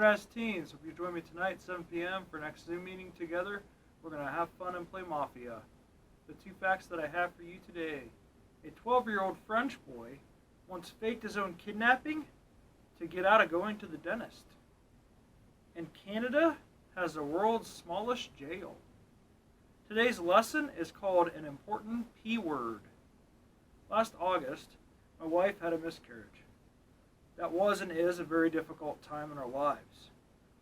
As teens, hope you join me tonight, 7 p.m. for next Zoom meeting together. We're going to have fun and play Mafia. The two facts that I have for you today. A 12-year-old French boy once faked his own kidnapping to get out of going to the dentist. And Canada has the world's smallest jail. Today's lesson is called an important P word. Last August, my wife had a miscarriage. That was and is a very difficult time in our lives.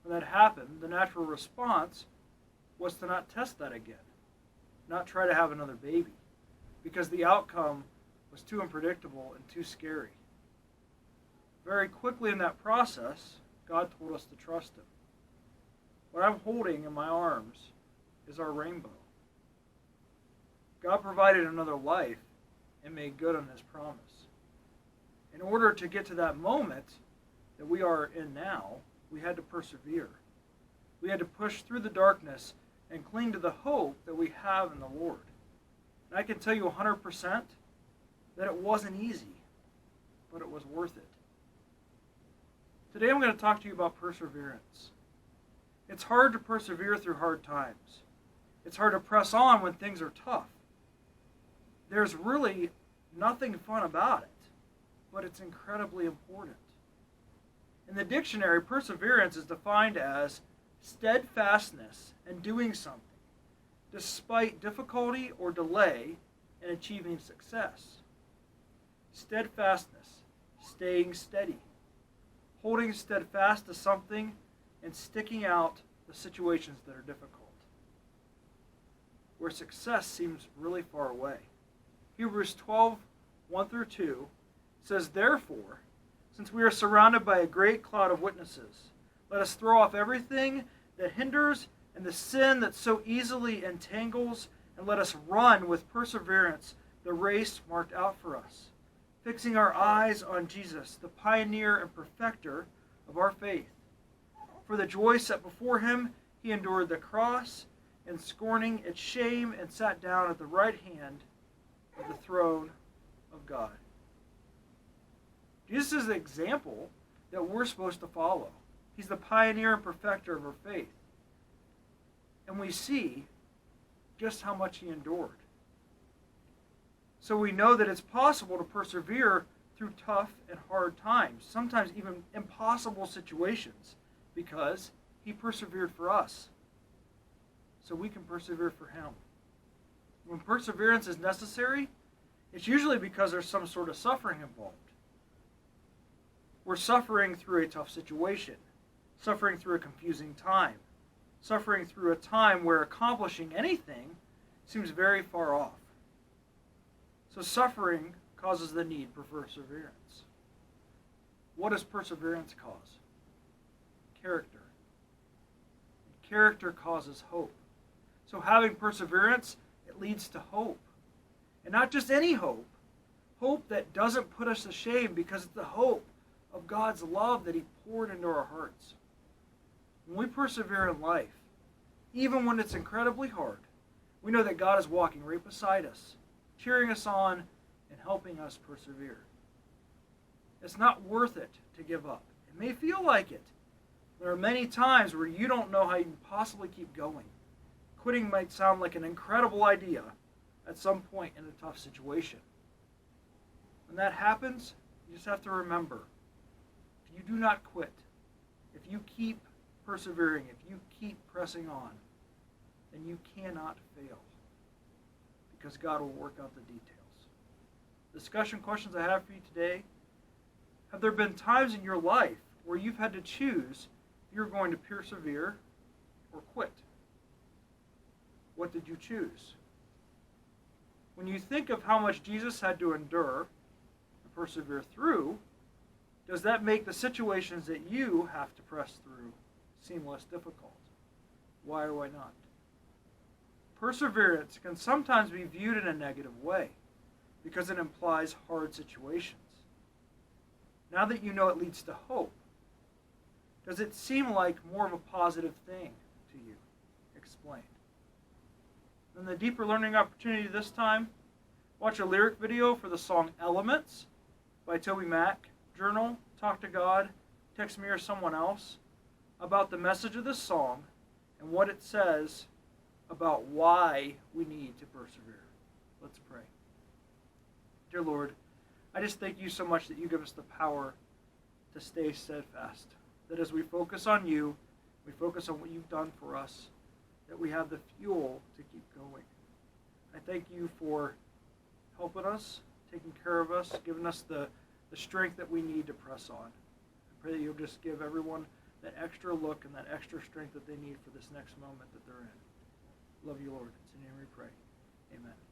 When that happened, the natural response was to not test that again, not try to have another baby, because the outcome was too unpredictable and too scary. Very quickly in that process, God told us to trust Him. What I'm holding in my arms is our rainbow. God provided another life and made good on His promise. In order to get to that moment that we are in now, we had to persevere. We had to push through the darkness and cling to the hope that we have in the Lord. And I can tell you 100% that it wasn't easy, but it was worth it. Today I'm going to talk to you about perseverance. It's hard to persevere through hard times. It's hard to press on when things are tough. There's really nothing fun about it, but it's incredibly important. In the dictionary, perseverance is defined as steadfastness in doing something, despite difficulty or delay in achieving success. Steadfastness, staying steady, holding steadfast to something and sticking out the situations that are difficult, where success seems really far away. Hebrews 12, 1 through 2 says, "Therefore, since we are surrounded by a great cloud of witnesses, let us throw off everything that hinders and the sin that so easily entangles, and let us run with perseverance the race marked out for us, fixing our eyes on Jesus, the pioneer and perfecter of our faith. For the joy set before Him, He endured the cross, and scorning its shame, and sat down at the right hand of the throne of God." Jesus is the example that we're supposed to follow. He's the pioneer and perfecter of our faith. And we see just how much He endured. So we know that it's possible to persevere through tough and hard times, sometimes even impossible situations, because He persevered for us. So we can persevere for Him. When perseverance is necessary, it's usually because there's some sort of suffering involved. We're suffering through a tough situation, suffering through a confusing time, suffering through a time where accomplishing anything seems very far off. So suffering causes the need for perseverance. What does perseverance cause? Character. Character causes hope. So having perseverance, it leads to hope. And not just any hope. Hope that doesn't put us to shame, because it's the hope of God's love that He poured into our hearts. When we persevere in life, even when it's incredibly hard, we know that God is walking right beside us, cheering us on and helping us persevere. It's not worth it to give up. It may feel like it. There are many times where you don't know how you can possibly keep going. Quitting might sound like an incredible idea at some point in a tough situation. When that happens, you just have to remember, if you do not quit, if you keep persevering, if you keep pressing on, then you cannot fail, because God will work out the details. Discussion questions I have for you today: have there been times in your life where you've had to choose if you're going to persevere or quit? What did you choose? When you think of how much Jesus had to endure and persevere through, does that make the situations that you have to press through seem less difficult? Why or why not? Perseverance can sometimes be viewed in a negative way because it implies hard situations. Now that you know it leads to hope, does it seem like more of a positive thing to you? Explain. Then the deeper learning opportunity this time, watch a lyric video for the song Elements by Toby Mac. Journal, talk to God, text me or someone else. about the message of this song and what it says about why we need to persevere. Let's pray. Dear Lord, I just thank you so much that you give us the power to stay steadfast. That as we focus on you, we focus on what you've done for us, that we have the fuel to keep going. I thank you for helping us, taking care of us, giving us the strength that we need to press on. I pray that you'll just give everyone that extra look and that extra strength that they need for this next moment that they're in. Love you, Lord. It's in your name we pray. Amen.